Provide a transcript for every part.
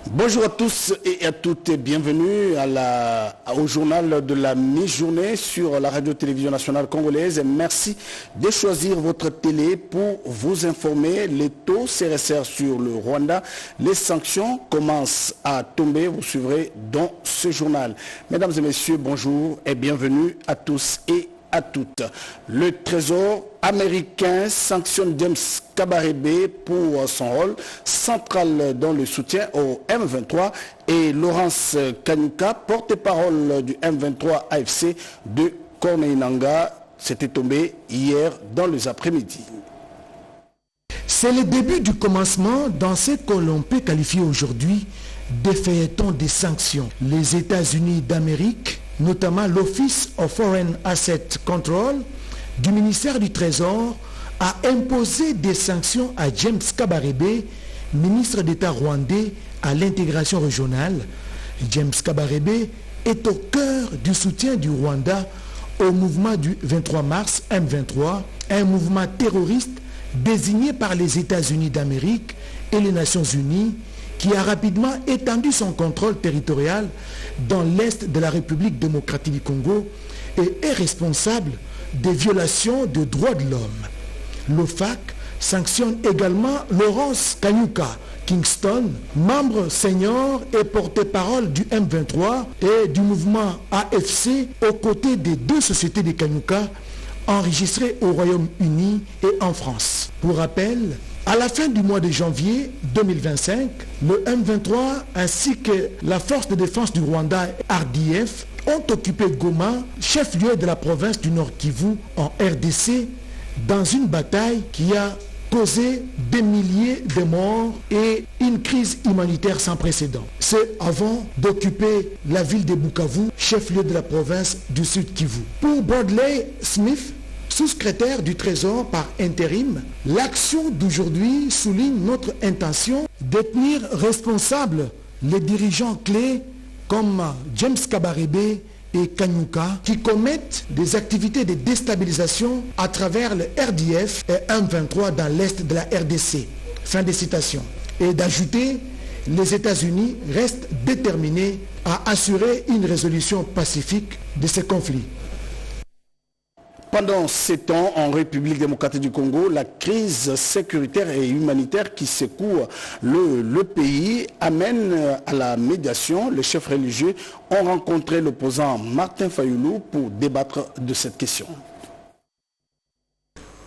Bonjour à tous et à toutes et bienvenue au journal de la mi-journée sur la radio-télévision nationale congolaise. Et merci de choisir votre télé pour vous informer. Les taux CRSR sur le Rwanda, les sanctions commencent à tomber. Vous suivrez dans ce journal. Mesdames et messieurs, bonjour et bienvenue à tous et à toutes. Le Trésor américain sanctionne James Kabarebe pour son rôle central dans le soutien au M23 et Laurence Kanyuka, porte-parole du M23 AFC de Corneille Nangaa, s'était tombé hier dans les après-midi. C'est le début du commencement dans ce que l'on peut qualifier aujourd'hui de feuilleton des sanctions. Les États-Unis d'Amérique, notamment l'Office of Foreign Asset Control du ministère du Trésor, a imposé des sanctions à James Kabarebe, ministre d'État rwandais à l'intégration régionale. James Kabarebe est au cœur du soutien du Rwanda au mouvement du 23 mars M23, un mouvement terroriste désigné par les États-Unis d'Amérique et les Nations Unies, qui a rapidement étendu son contrôle territorial dans l'est de la République démocratique du Congo et est responsable des violations des droits de l'homme. L'OFAC sanctionne également Laurence Kanyuka Kingston, membre senior et porte-parole du M23 et du mouvement AFC, aux côtés des deux sociétés de Kanyuka enregistrées au Royaume-Uni et en France. Pour rappel, à la fin du mois de janvier 2025, le M23 ainsi que la force de défense du Rwanda, RDF, ont occupé Goma, chef-lieu de la province du Nord Kivu, en RDC, dans une bataille qui a causé des milliers de morts et une crise humanitaire sans précédent. C'est avant d'occuper la ville de Bukavu, chef-lieu de la province du Sud Kivu. Pour Bradley Smith, sous-secrétaire du Trésor par intérim, l'action d'aujourd'hui souligne notre intention de tenir responsables les dirigeants clés comme James Kabarebe et Kanyuka qui commettent des activités de déstabilisation à travers le RDF et M23 dans l'est de la RDC. Fin de citation. Et d'ajouter, les États-Unis restent déterminés à assurer une résolution pacifique de ce conflit. Pendant ces temps, en République démocratique du Congo, la crise sécuritaire et humanitaire qui secoue le pays amène à la médiation. Les chefs religieux ont rencontré l'opposant Martin Fayoulou pour débattre de cette question.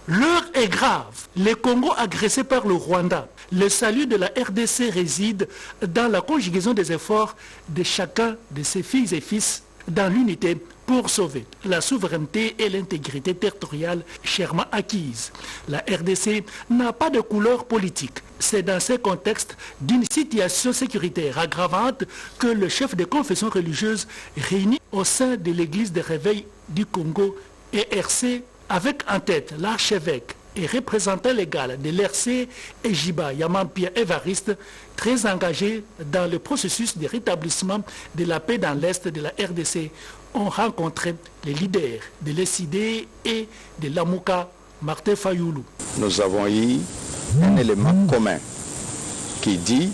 L'heure est grave. Le Congo agressé par le Rwanda. Le salut de la RDC réside dans la conjugaison des efforts de chacun de ses filles et fils dans l'unité pour sauver la souveraineté et l'intégrité territoriale chèrement acquises. La RDC n'a pas de couleur politique. C'est dans ce contexte d'une situation sécuritaire aggravante que le chef de confession religieuse réuni au sein de l'église de réveil du Congo, ERC, avec en tête l'archevêque et représentant légal de l'ERC, Ejiba Yamampia Évariste, très engagé dans le processus de rétablissement de la paix dans l'est de la RDC, ont rencontré les leaders de l'ESID et de l'Amouka, Martin Fayoulou. Nous avons eu un élément commun qui dit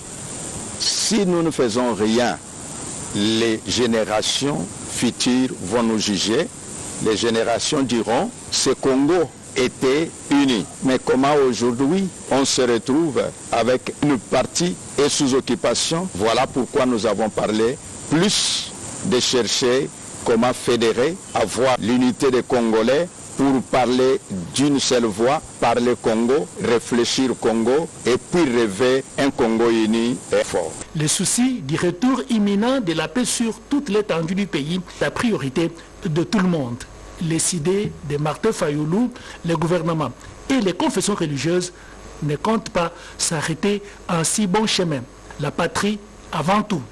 si nous ne faisons rien, les générations futures vont nous juger. Les générations diront ce Congo était unis. Mais comment aujourd'hui on se retrouve avec une partie et sous occupation? Voilà pourquoi nous avons parlé plus de chercher comment fédérer, avoir l'unité des Congolais pour parler d'une seule voix, parler Congo, réfléchir Congo et puis rêver un Congo uni et fort. Le souci du retour imminent de la paix sur toute l'étendue du pays, la priorité de tout le monde. Les idées de Martin Fayoulou, le gouvernement et les confessions religieuses ne comptent pas s'arrêter en si bon chemin. La patrie avant tout.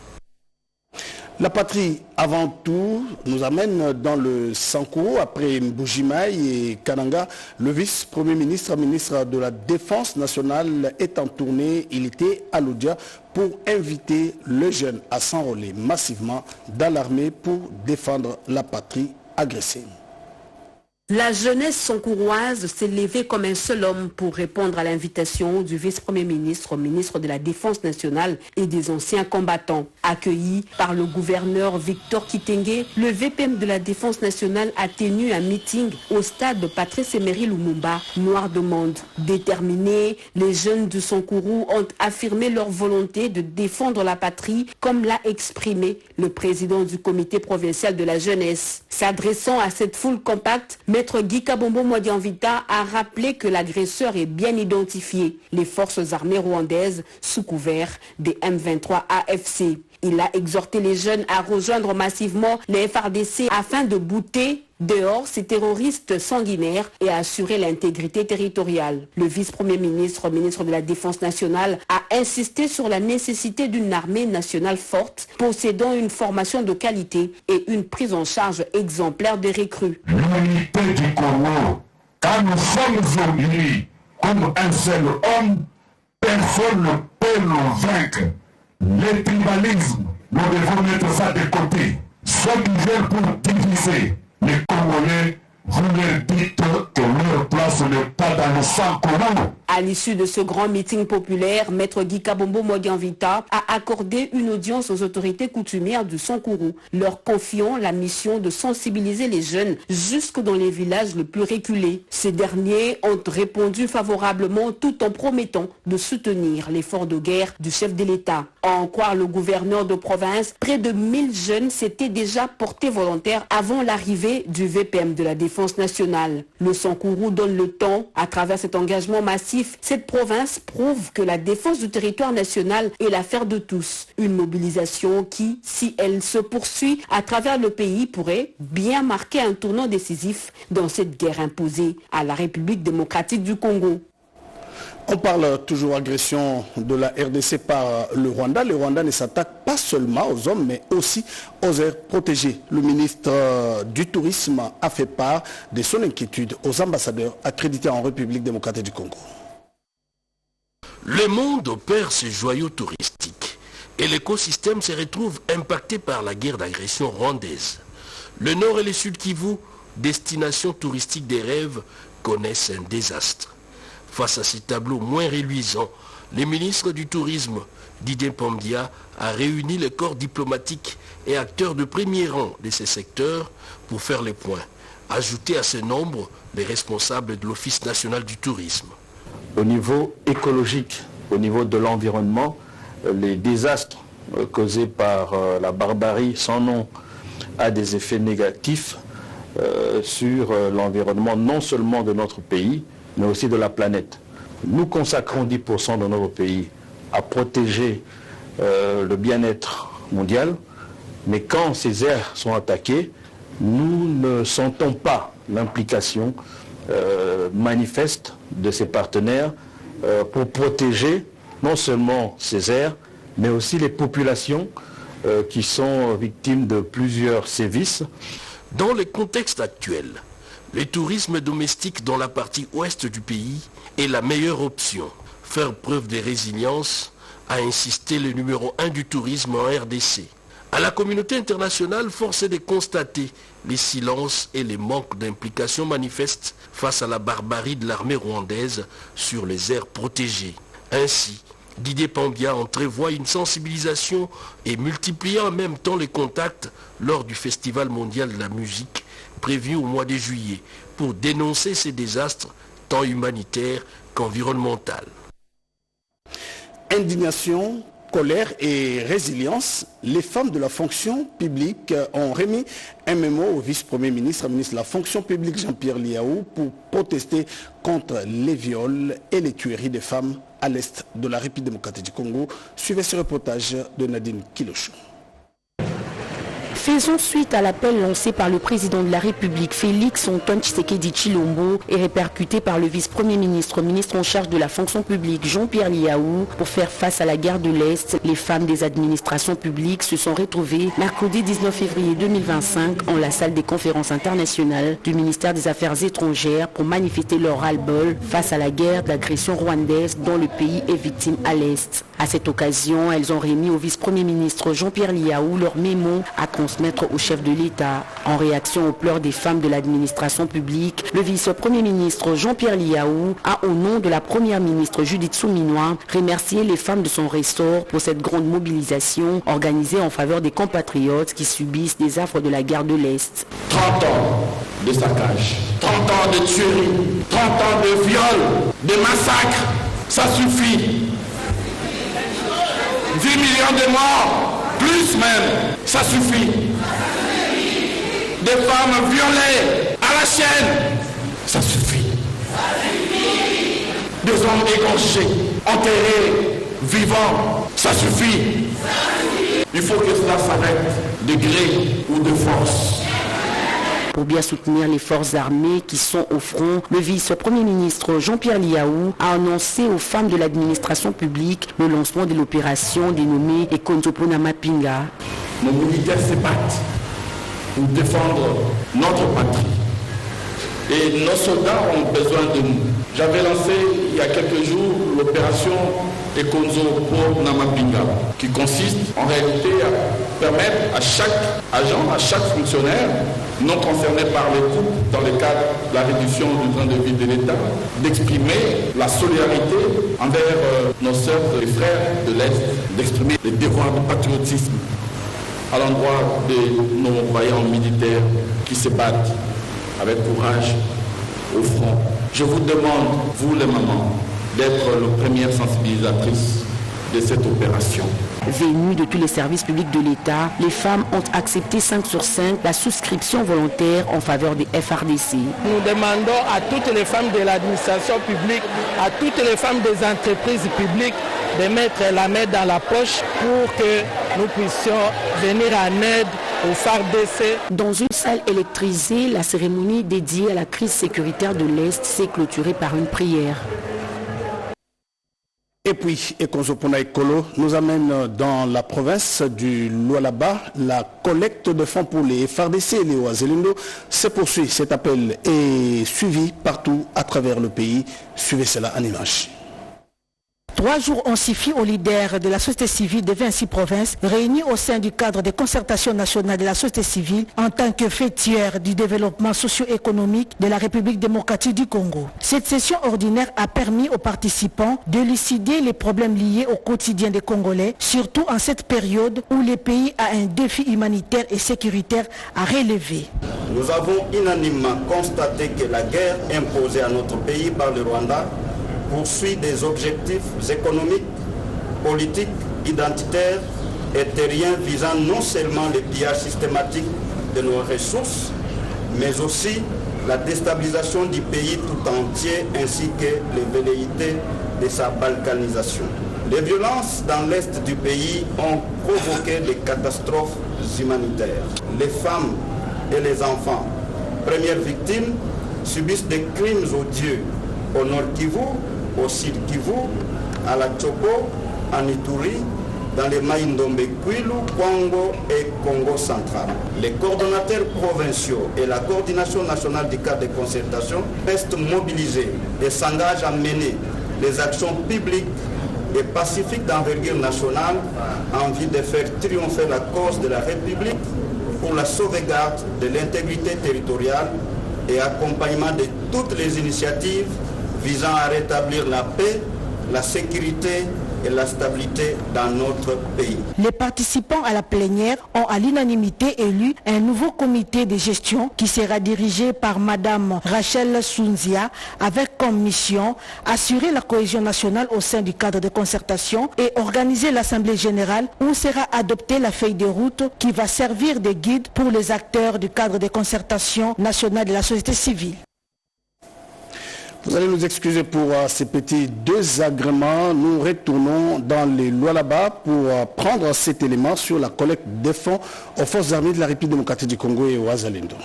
La patrie avant tout nous amène dans le Sanko. Après Mbujimaï et Kananga, le vice-premier ministre, ministre de la Défense nationale est en tournée. Il était à l'Oudia pour inviter les jeunes à s'enrôler massivement dans l'armée pour défendre la patrie agressée. La jeunesse sankouroise s'est levée comme un seul homme pour répondre à l'invitation du vice-premier ministre, ministre de la Défense nationale et des anciens combattants. Accueilli par le gouverneur Victor Kitenge, le VPM de la Défense nationale a tenu un meeting au stade de Patrice Emery Lumumba, Noir de Monde. Déterminés, les jeunes du Sankourou ont affirmé leur volonté de défendre la patrie, comme l'a exprimé le président du comité provincial de la jeunesse. S'adressant à cette foule compacte, Maître Guy Kabombo Mwadianvita a rappelé que l'agresseur est bien identifié, les forces armées rwandaises sous couvert des M23 AFC. Il a exhorté les jeunes à rejoindre massivement les FARDC afin de bouter dehors ces terroristes sanguinaires et assurer l'intégrité territoriale. Le vice-premier ministre, ministre de la Défense nationale, a insisté sur la nécessité d'une armée nationale forte, possédant une formation de qualité et une prise en charge exemplaire des recrues. L'unité du Congo, quand nous sommes unis comme un seul homme, personne ne peut nous vaincre. Les tribalismes, nous devons mettre ça de côté. Ceux qui viennent pour diviser les Congolais, vous leur dites que leur place n'est pas dans le sang commun. À l'issue de ce grand meeting populaire, Maître Guy Kabombo Mwadianvita a accordé une audience aux autorités coutumières du Sankourou, leur confiant la mission de sensibiliser les jeunes jusque dans les villages les plus reculés. Ces derniers ont répondu favorablement tout en promettant de soutenir l'effort de guerre du chef de l'État. À en croire le gouverneur de province, près de 1000 jeunes s'étaient déjà portés volontaires avant l'arrivée du VPM de la Défense nationale. Le Sankourou donne le temps à travers cet engagement massif. Cette province prouve que la défense du territoire national est l'affaire de tous. Une mobilisation qui, si elle se poursuit à travers le pays, pourrait bien marquer un tournant décisif dans cette guerre imposée à la République démocratique du Congo. On parle toujours agression de la RDC par le Rwanda. Le Rwanda ne s'attaque pas seulement aux hommes, mais aussi aux aires protégées. Le ministre du Tourisme a fait part de son inquiétude aux ambassadeurs accrédités en République démocratique du Congo. Le monde perd ses joyaux touristiques et l'écosystème se retrouve impacté par la guerre d'agression rwandaise. Le Nord et le Sud Kivu, destination touristique des rêves, connaissent un désastre. Face à ces tableaux moins reluisants, le ministre du Tourisme, Didier Pamdia, a réuni les corps diplomatiques et acteurs de premier rang de ces secteurs pour faire les points. Ajouter à ce nombre les responsables de l'Office national du tourisme. Au niveau écologique, au niveau de l'environnement, les désastres causés par la barbarie sans nom a des effets négatifs sur l'environnement non seulement de notre pays, mais aussi de la planète. Nous consacrons 10% de notre pays à protéger le bien-être mondial, mais quand ces aires sont attaquées, nous ne sentons pas l'implication manifeste de ces partenaires pour protéger non seulement ces aires, mais aussi les populations qui sont victimes de plusieurs sévices. Dans le contexte actuel, le tourisme domestique dans la partie ouest du pays est la meilleure option. Faire preuve de résilience, a insisté le numéro 1 du tourisme en RDC. À la communauté internationale, force est de constater les silences et les manques d'implication manifestes face à la barbarie de l'armée rwandaise sur les aires protégées. Ainsi, Didier Pamdia entrevoit une sensibilisation et multipliant en même temps les contacts lors du Festival mondial de la musique prévu au mois de juillet pour dénoncer ces désastres tant humanitaires qu'environnementaux. Indignation, colère et résilience, les femmes de la fonction publique ont remis un mémo au vice-premier ministre, ministre de la fonction publique Jean-Pierre Liaou pour protester contre les viols et les tueries des femmes à l'est de la République démocratique du Congo. Suivez ce reportage de Nadine Kilochou. Faisons suite à l'appel lancé par le président de la République, Félix Antoine Tshisekedi Tshilombo, et répercuté par le vice-premier ministre, ministre en charge de la fonction publique, Jean-Pierre Liaou. Pour faire face à la guerre de l'Est, les femmes des administrations publiques se sont retrouvées mercredi 19 février 2025 en la salle des conférences internationales du ministère des Affaires étrangères pour manifester leur ras-le-bol face à la guerre d'agression rwandaise dont le pays est victime à l'Est. À cette occasion, elles ont remis au vice-premier ministre Jean-Pierre Liaou leur mémo à constater transmettre au chef de l'État. En réaction aux pleurs des femmes de l'administration publique, le vice-premier ministre Jean-Pierre Liaou a, au nom de la première ministre Judith Souminois, remercié les femmes de son ressort pour cette grande mobilisation organisée en faveur des compatriotes qui subissent des affres de la guerre de l'Est. 30 ans de saccage, 30 ans de tuerie, 30 ans de viols, de massacres, ça suffit. 10 millions de morts, plus même, ça suffit. Des femmes violées à la chaîne, ça suffit. Des hommes égorgés, enterrés, vivants, ça suffit. Il faut que cela s'arrête de gré ou de force. Pour bien soutenir les forces armées qui sont au front, le vice-premier ministre Jean-Pierre Liaou a annoncé aux femmes de l'administration publique le lancement de l'opération dénommée Ekonzopona Mapinga. Nos militaires se battent pour défendre notre patrie. Et nos soldats ont besoin de nous. J'avais lancé il y a quelques jours l'opération Ekonzopona Mapinga, qui consiste en réalité à permettre à chaque agent, à chaque fonctionnaire non concernés par les coupes dans le cadre de la réduction du train de vie de l'État, d'exprimer la solidarité envers nos sœurs et frères de l'Est, d'exprimer le devoir de patriotisme à l'endroit de nos vaillants militaires qui se battent avec courage au front. Je vous demande, vous les mamans, d'être les premières sensibilisatrices de cette opération. Venues de tous les services publics de l'État, les femmes ont accepté 5 sur 5 la souscription volontaire en faveur des FRDC. Nous demandons à toutes les femmes de l'administration publique, à toutes les femmes des entreprises publiques de mettre la main dans la poche pour que nous puissions venir en aide aux FARDC. Dans une salle électrisée, la cérémonie dédiée à la crise sécuritaire de l'Est s'est clôturée par une prière. Et puis, Ekonzopona Ekolo nous amène dans la province du Lualaba. La collecte de fonds pour les FARDC et les Ouazelindo se poursuit. Cet appel est suivi partout à travers le pays. Suivez cela en image. 3 jours ont suffi aux leaders de la société civile des 26 provinces réunis au sein du cadre de concertation nationale de la société civile en tant que fêtière du développement socio-économique de la République démocratique du Congo. Cette session ordinaire a permis aux participants d'élucider les problèmes liés au quotidien des Congolais, surtout en cette période où le pays a un défi humanitaire et sécuritaire à relever. Nous avons unanimement constaté que la guerre imposée à notre pays par le Rwanda poursuit des objectifs économiques, politiques, identitaires et terriens visant non seulement le pillage systématique de nos ressources, mais aussi la déstabilisation du pays tout entier ainsi que les velléités de sa balkanisation. Les violences dans l'est du pays ont provoqué des catastrophes humanitaires. Les femmes et les enfants, premières victimes, subissent des crimes odieux au Nord Kivu, au Sud Kivu, à la Tchoko, en Ituri, dans les Maïndombe, Kwilu, Kwango et Congo central. Les coordonnateurs provinciaux et la coordination nationale du cadre de concertation restent mobilisés et s'engagent à mener des actions publiques et pacifiques d'envergure nationale en vue de faire triompher la cause de la République pour la sauvegarde de l'intégrité territoriale et accompagnement de toutes les initiatives visant à rétablir la paix, la sécurité et la stabilité dans notre pays. Les participants à la plénière ont à l'unanimité élu un nouveau comité de gestion qui sera dirigé par Madame Rachel Sounzia avec comme mission assurer la cohésion nationale au sein du cadre de concertation et organiser l'Assemblée générale où sera adoptée la feuille de route qui va servir de guide pour les acteurs du cadre de concertation nationale de la société civile. Vous allez nous excuser pour ces petits désagréments. Nous retournons dans les Lualaba pour prendre cet élément sur la collecte des fonds aux forces armées de la République démocratique du Congo et aux Ouazelindo.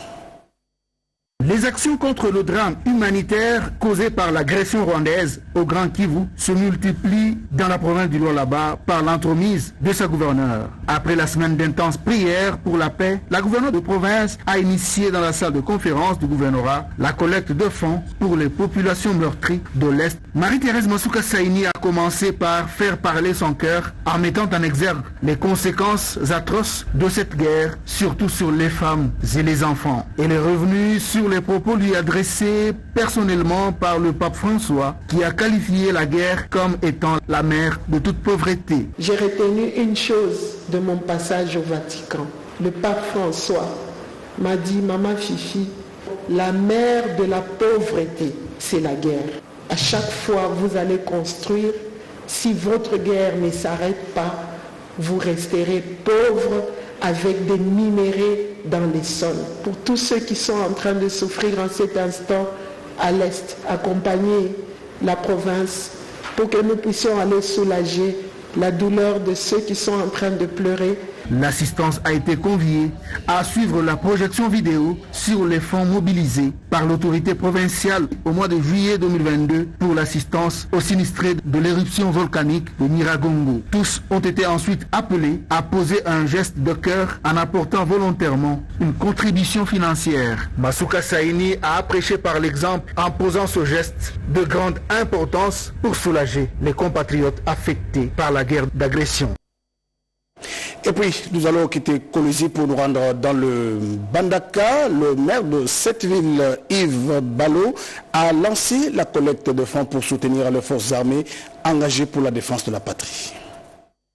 Les actions contre le drame humanitaire causé par l'agression rwandaise au Grand Kivu se multiplient dans la province du Lualaba par l'entremise de sa gouverneure. Après la semaine d'intenses prières pour la paix, la gouverneure de province a initié dans la salle de conférence du gouvernorat la collecte de fonds pour les populations meurtries de l'Est. Marie-Thérèse Masuka Saini a commencé par faire parler son cœur en mettant en exergue les conséquences atroces de cette guerre, surtout sur les femmes et les enfants. Elle est revenue sur les propos lui adressés personnellement par le pape François, qui a qualifié la guerre comme étant la mère de toute pauvreté. J'ai retenu une chose de mon passage au Vatican. Le pape François m'a dit, Maman Fifi, la mère de la pauvreté, c'est la guerre. À chaque fois vous allez construire, si votre guerre ne s'arrête pas, vous resterez pauvre avec des minéraux dans les sols. Pour tous ceux qui sont en train de souffrir en cet instant à l'Est, accompagner la province pour que nous puissions aller soulager la douleur de ceux qui sont en train de pleurer. L'assistance a été conviée à suivre la projection vidéo sur les fonds mobilisés par l'autorité provinciale au mois de juillet 2022 pour l'assistance aux sinistrés de l'éruption volcanique de Nyiragongo. Tous ont été ensuite appelés à poser un geste de cœur en apportant volontairement une contribution financière. Masuka Saini a prêché par l'exemple en posant ce geste de grande importance pour soulager les compatriotes affectés par la guerre d'agression. Et puis, nous allons quitter Kolwezi pour nous rendre dans le Mbandaka. Le maire de cette ville, Yves Balo, a lancé la collecte de fonds pour soutenir les forces armées engagées pour la défense de la patrie.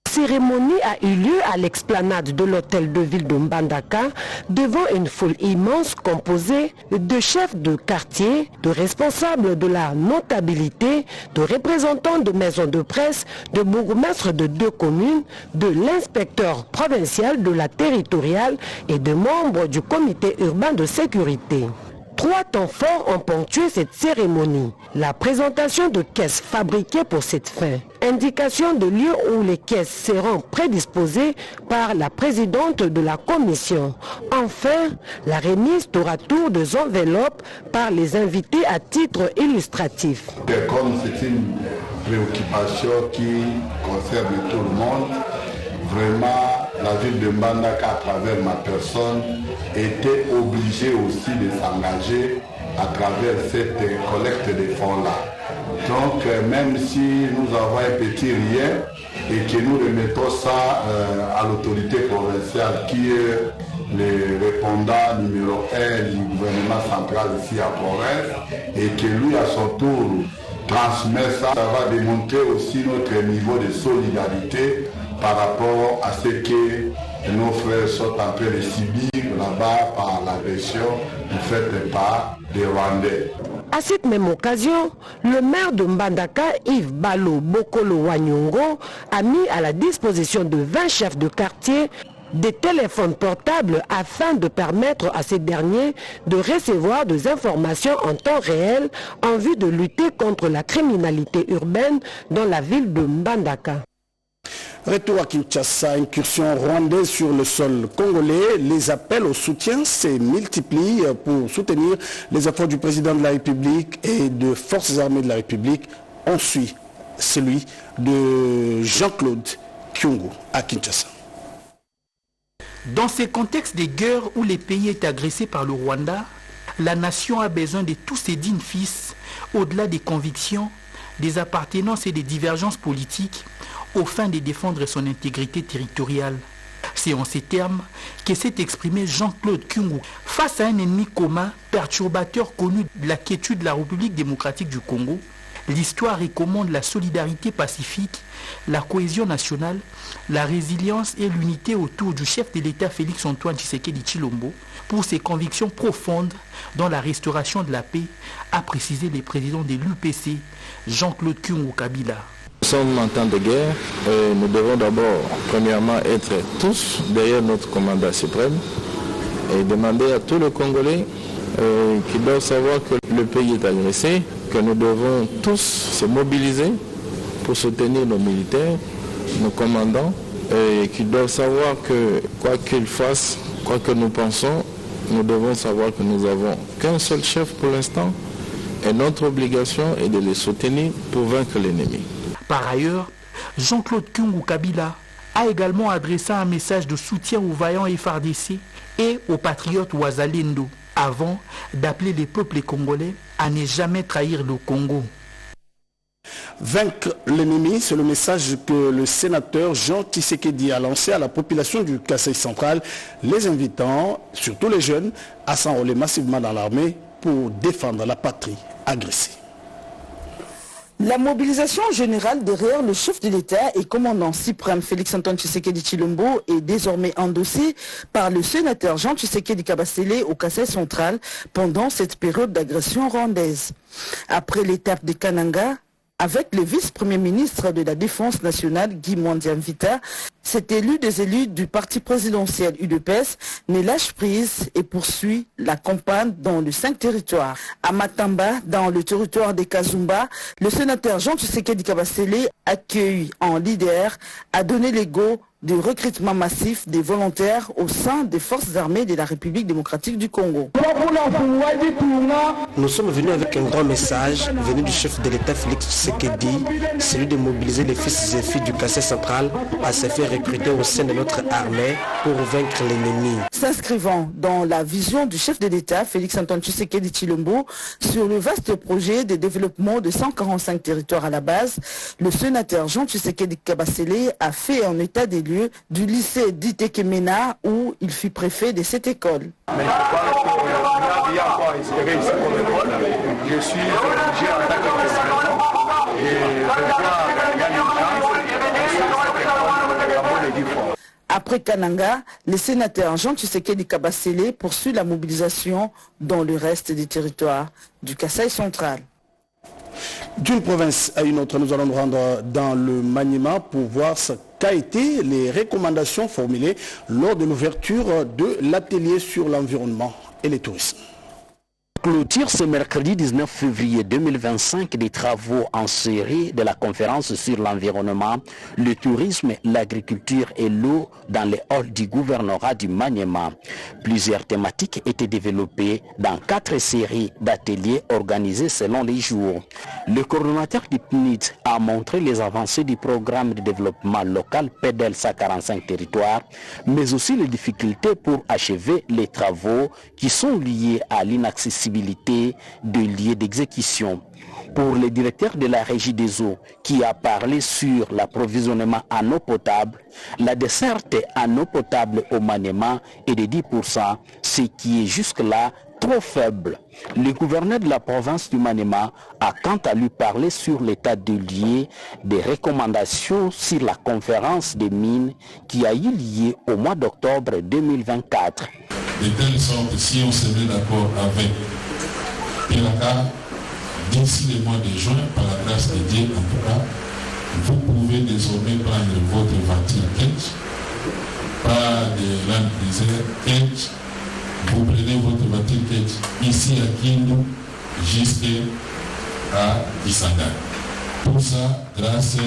La cérémonie a eu lieu à l'explanade de l'hôtel de ville de Mbandaka devant une foule immense composée de chefs de quartier, de responsables de la notabilité, de représentants de maisons de presse, de bourgmestres de 2 communes, de l'inspecteur provincial de la territoriale et de membres du comité urbain de sécurité. 3 temps forts ont ponctué cette cérémonie. La présentation de caisses fabriquées pour cette fin. Indication de lieu où les caisses seront prédisposées par la présidente de la commission. Enfin, la remise tour à tour des enveloppes par les invités à titre illustratif. Comme c'est une préoccupation qui concerne tout le monde, vraiment, la ville de Mbandaka, à travers ma personne, était obligée aussi de s'engager à travers cette collecte de fonds-là. Donc, même si nous avons un petit rien et que nous remettons ça à l'autorité provinciale qui est le répondant numéro 1 du gouvernement central ici à province et que lui, à son tour, transmet ça, ça va démontrer aussi notre niveau de solidarité par rapport à ce que nos frères sont en train de subir là-bas par l'agression faite par des Rwandais. À cette même occasion, le maire de Mbandaka, Yves Balo Bokolo Wanyongo, a mis à la disposition de 20 chefs de quartier des téléphones portables afin de permettre à ces derniers de recevoir des informations en temps réel en vue de lutter contre la criminalité urbaine dans la ville de Mbandaka. Retour à Kinshasa, incursion rwandaise sur le sol congolais. Les appels au soutien se multiplient pour soutenir les efforts du président de la République et de forces armées de la République. On suit celui de Jean-Claude Kyungu à Kinshasa. Dans ces contextes de guerre où le pays est agressé par le Rwanda, la nation a besoin de tous ses dignes fils, au-delà des convictions, des appartenances et des divergences politiques, aux fins de défendre son intégrité territoriale. C'est en ces termes que s'est exprimé Jean-Claude Kyungu face à un ennemi commun, perturbateur connu de la quiétude de la République démocratique du Congo. L'histoire recommande la solidarité pacifique, la cohésion nationale, la résilience et l'unité autour du chef de l'État Félix-Antoine Tshisekedi Tshilombo pour ses convictions profondes dans la restauration de la paix, a précisé le président de l'UPC, Jean-Claude Kyungu Kabila. Nous sommes en temps de guerre et nous devons d'abord, premièrement, être tous derrière notre commandant suprême et demander à tous les Congolais qui doivent savoir que le pays est agressé, que nous devons tous se mobiliser pour soutenir nos militaires, nos commandants, et qui doivent savoir que quoi qu'ils fassent, quoi que nous pensons, nous devons savoir que nous n'avons qu'un seul chef pour l'instant et notre obligation est de les soutenir pour vaincre l'ennemi. Par ailleurs, Jean-Claude Kyungu Kabila a également adressé un message de soutien aux vaillants FARDC et aux patriotes Ouazalendo avant d'appeler les peuples congolais à ne jamais trahir le Congo. Vaincre l'ennemi, c'est le message que le sénateur Jean Tshisekedi a lancé à la population du Kasaï central, les invitant, surtout les jeunes, à s'enrôler massivement dans l'armée pour défendre la patrie agressée. La mobilisation générale derrière le chef de l'État et commandant suprême Félix-Antoine Tshisekedi Tshilombo est désormais endossée par le sénateur Jean Tshisekedi Kabasele au Kasaï central pendant cette période d'agression rwandaise. Après l'étape de Kananga, avec le vice-premier ministre de la Défense nationale, Guy Mwandiamvita, cet élu des élus du parti présidentiel UDPS ne lâche prise et poursuit la campagne dans les 5 territoires. À Matamba, dans le territoire de Kazumba, le sénateur Jean Tshisekedi Kabasele, accueilli en leader, a donné le go du recrutement massif des volontaires au sein des forces armées de la République démocratique du Congo. Nous sommes venus avec un grand message venu du chef de l'État Félix Tshisekedi, celui de mobiliser les fils et filles du Kasaï central à se faire recruter au sein de notre armée pour vaincre l'ennemi. S'inscrivant dans la vision du chef de l'État Félix-Antoine Tshisekedi Tshilombo sur le vaste projet de développement de 145 territoires à la base, le sénateur Jean Tshisekedi Kabasele a fait un état des lieux du lycée d'Itekemena où il fut préfet de cette école. Mais je suis obligé en tant que président et Après Kananga, le sénateur Jean Tshisekedi Kabasele poursuit la mobilisation dans le reste des territoires du Kasaï central. D'une province à une autre, nous allons nous rendre dans le Maniema pour voir ce qu'a été les recommandations formulées lors de l'ouverture de l'atelier sur l'environnement et le tourisme. Clôture ce mercredi 19 février 2025 des travaux en série de la conférence sur l'environnement, le tourisme, l'agriculture et l'eau dans les halls du gouvernorat du Maniema. Plusieurs thématiques étaient développées dans 4 séries d'ateliers organisés selon les jours. Le coordonnateur du PNID a montré les avancées du programme de développement local PEDELSA 45 territoires, mais aussi les difficultés pour achever les travaux qui sont liés à l'inaccessibilité de lieux d'exécution. Pour le directeur de la Régie des eaux, qui a parlé sur l'approvisionnement en eau potable, la desserte en eau potable au Maniema est de 10%, ce qui est jusque-là trop faible. Le gouverneur de la province du Maniema a quant à lui parlé sur l'état de lieu des recommandations sur la conférence des mines qui a eu lieu au mois d'octobre 2024. De telle sorte que si on se met d'accord avec Pelaka, d'ici le mois de juin, par la grâce de Dieu en tout cas, vous pouvez désormais prendre votre voiture Kedj, pas de Land Cruiser Kedj, vous prenez votre voiture Kedj ici à Kindu jusqu'à Kisanga. Tout ça grâce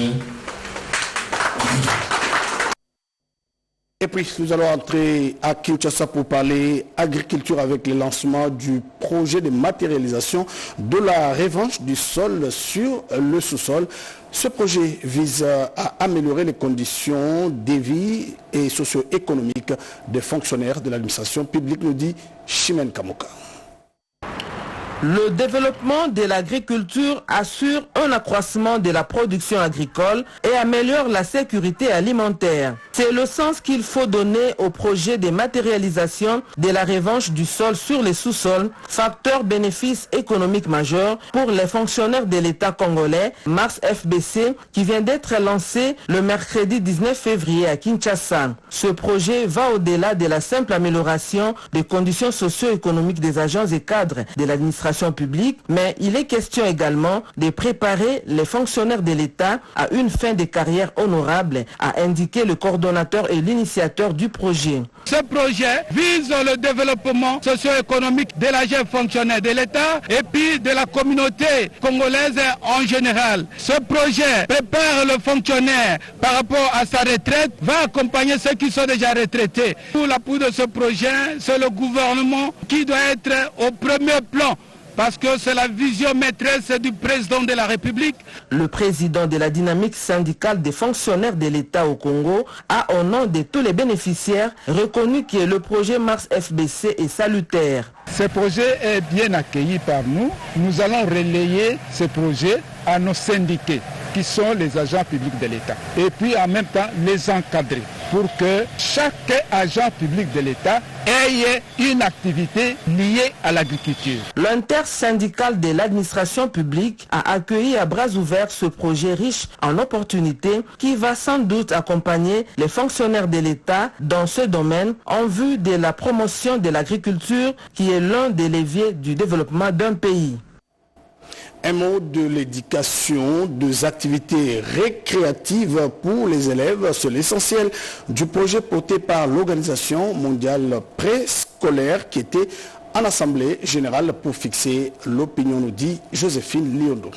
Et puis nous allons entrer à Kinshasa pour parler agriculture avec le lancement du projet de matérialisation de la revanche du sol sur le sous-sol. Ce projet vise à améliorer les conditions de vie et socio-économiques des fonctionnaires de l'administration publique, nous dit Chimène Kamoka. Le développement de l'agriculture assure un accroissement de la production agricole et améliore la sécurité alimentaire. C'est le sens qu'il faut donner au projet de matérialisation de la revanche du sol sur les sous-sols, facteur bénéfice économique majeur pour les fonctionnaires de l'État congolais, Mars FBC, qui vient d'être lancé le mercredi 19 février à Kinshasa. Ce projet va au-delà de la simple amélioration des conditions socio-économiques des agents et cadres de l'administration l'administration publique, mais il est question également de préparer les fonctionnaires de l'État à une fin de carrière honorable, a indiqué le coordonnateur et l'initiateur du projet. Ce projet vise le développement socio-économique de la jeune fonctionnaire de l'État et puis de la communauté congolaise en général. Ce projet prépare le fonctionnaire par rapport à sa retraite, va accompagner ceux qui sont déjà retraités. Pour l'appui de ce projet, c'est le gouvernement qui doit être au premier plan, parce que c'est la vision maîtresse du président de la République. Le président de la dynamique syndicale des fonctionnaires de l'État au Congo a, au nom de tous les bénéficiaires, reconnu que le projet Mars FBC est salutaire. Ce projet est bien accueilli par nous. Nous allons relayer ce projet à nos syndiqués, qui sont les agents publics de l'État. Et puis en même temps, les encadrer, pour que chaque agent public de l'État ait une activité liée à l'agriculture. L'intersyndical de l'administration publique a accueilli à bras ouverts ce projet riche en opportunités qui va sans doute accompagner les fonctionnaires de l'État dans ce domaine en vue de la promotion de l'agriculture qui est l'un des leviers du développement d'un pays. Un mot de l'éducation, des activités récréatives pour les élèves, c'est l'essentiel du projet porté par l'Organisation mondiale préscolaire qui était en assemblée générale pour fixer l'opinion, nous dit Joséphine Liondo.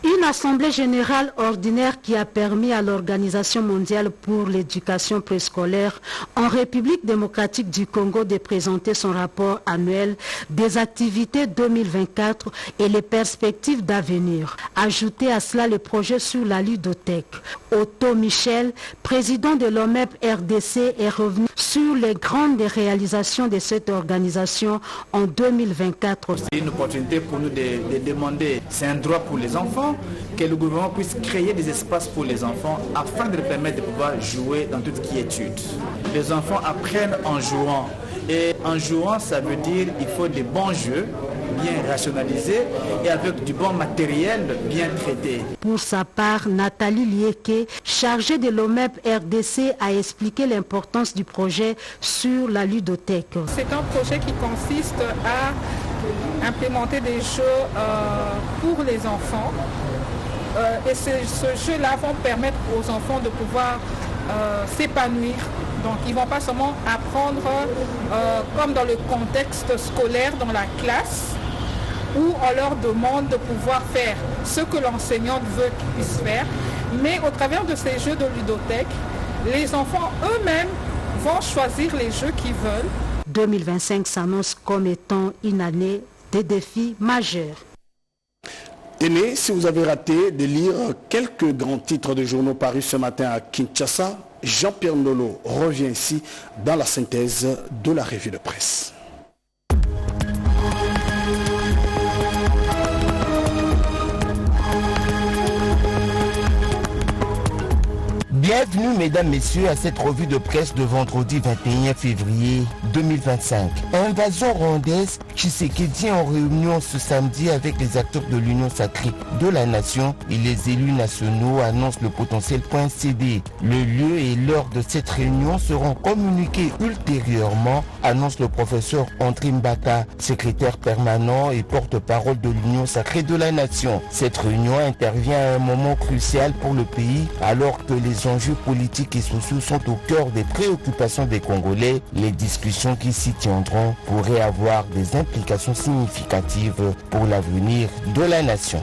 Une assemblée générale ordinaire qui a permis à l'Organisation mondiale pour l'éducation préscolaire en République démocratique du Congo de présenter son rapport annuel des activités 2024 et les perspectives d'avenir. Ajouté à cela le projet sur la ludothèque. Otto Michel, président de l'OMEP RDC, est revenu sur les grandes réalisations de cette organisation en 2024. C'est une opportunité pour nous de demander, c'est un droit pour les enfants, que le gouvernement puisse créer des espaces pour les enfants afin de leur permettre de pouvoir jouer dans tout ce qui est études. Les enfants apprennent en jouant. Et en jouant, ça veut dire qu'il faut des bons jeux, bien rationalisés et avec du bon matériel bien traité. Pour sa part, Nathalie Lieke, chargée de l'OMEP RDC, a expliqué l'importance du projet sur la ludothèque. C'est un projet qui consiste à implémenter des jeux pour les enfants. Et ce jeu-là vont permettre aux enfants de pouvoir s'épanouir. Donc ils ne vont pas seulement apprendre comme dans le contexte scolaire, dans la classe, où on leur demande de pouvoir faire ce que l'enseignante veut qu'ils puissent faire. Mais au travers de ces jeux de ludothèque, les enfants eux-mêmes vont choisir les jeux qu'ils veulent. 2025 s'annonce comme étant une année de défis majeurs. Tenez, si vous avez raté de lire quelques grands titres de journaux parus ce matin à Kinshasa, Jean-Pierre Ndolo revient ici dans la synthèse de la revue de presse. Bienvenue mesdames, messieurs à cette revue de presse de vendredi 21 février 2025. Invasion rwandaise, Tshisekedi en réunion ce samedi avec les acteurs de l'Union sacrée de la nation et les élus nationaux annoncent le potentiel .cd. Le lieu et l'heure de cette réunion seront communiqués ultérieurement, annonce le professeur André Mbata, secrétaire permanent et porte-parole de l'Union sacrée de la nation. Cette réunion intervient à un moment crucial pour le pays alors que les enjeux politiques et sociaux sont au cœur des préoccupations des Congolais. Les discussions qui s'y tiendront pourraient avoir des implications significatives pour l'avenir de la nation.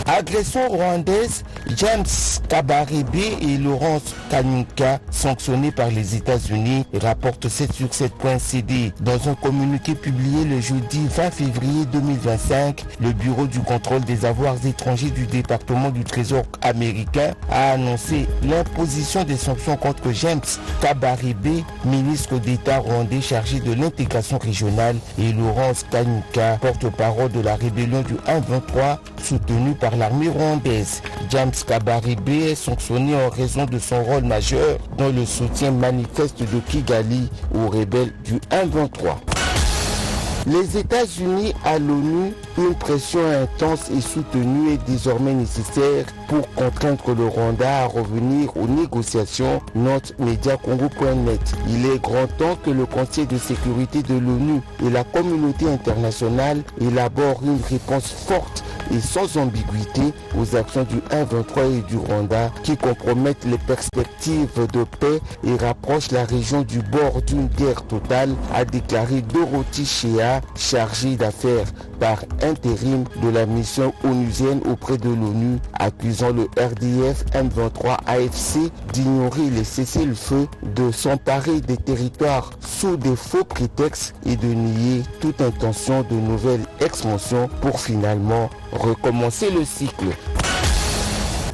Agression rwandaise, James Kabarebe et Laurence Kanyuka sanctionnés par les États-Unis, rapporte 7sur7.cd. Dans un communiqué publié le jeudi 20 février 2025, le Bureau du contrôle des avoirs étrangers du département du Trésor américain a annoncé l'imposition des sanctions contre James Kabarebe, ministre d'État rwandais chargé de l'intégration régionale, et Laurence Kanyuka, porte-parole de la rébellion du 1-23, soutenue par l'armée rwandaise. James Kabarebe est sanctionné en raison de son rôle majeur dans le soutien manifeste de Kigali aux rebelles du 1-23. Les États-Unis à l'ONU, une pression intense et soutenue est désormais nécessaire pour contraindre le Rwanda à revenir aux négociations, note Mediacongo.net. Il est grand temps que le Conseil de sécurité de l'ONU et la communauté internationale élaborent une réponse forte et sans ambiguïté aux actions du 1-23 et du Rwanda qui compromettent les perspectives de paix et rapprochent la région du bord d'une guerre totale, a déclaré Dorothy Shea, chargée d'affaires par intérim de la mission onusienne auprès de l'ONU, accusant le RDF M23 AFC d'ignorer les cessez-le-feu, de s'emparer des territoires sous des faux prétextes et de nier toute intention de nouvelle expansion pour finalement recommencer le cycle.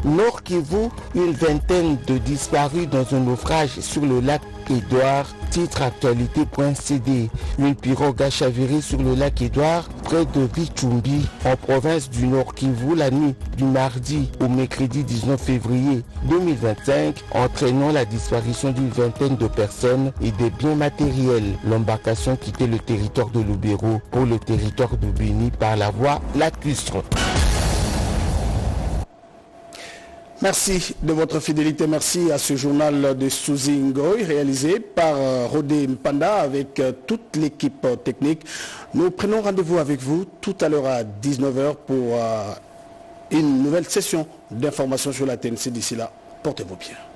Nord Kivu, une vingtaine de disparus dans un naufrage sur le lac Édouard, titre actualité.cd. Une pirogue a chaviré sur le lac Édouard, près de Bichumbi, en province du Nord Kivu, la nuit du mardi au mercredi 19 février 2025, entraînant la disparition d'une vingtaine de personnes et des biens matériels. L'embarcation quittait le territoire de Lubero pour le territoire de Béni par la voie lacustre. Merci de votre fidélité. Merci à ce journal de Suzy Ngoy réalisé par Rodé Mpanda avec toute l'équipe technique. Nous prenons rendez-vous avec vous tout à l'heure à 19h pour une nouvelle session d'information sur la TNC. D'ici là, portez-vous bien.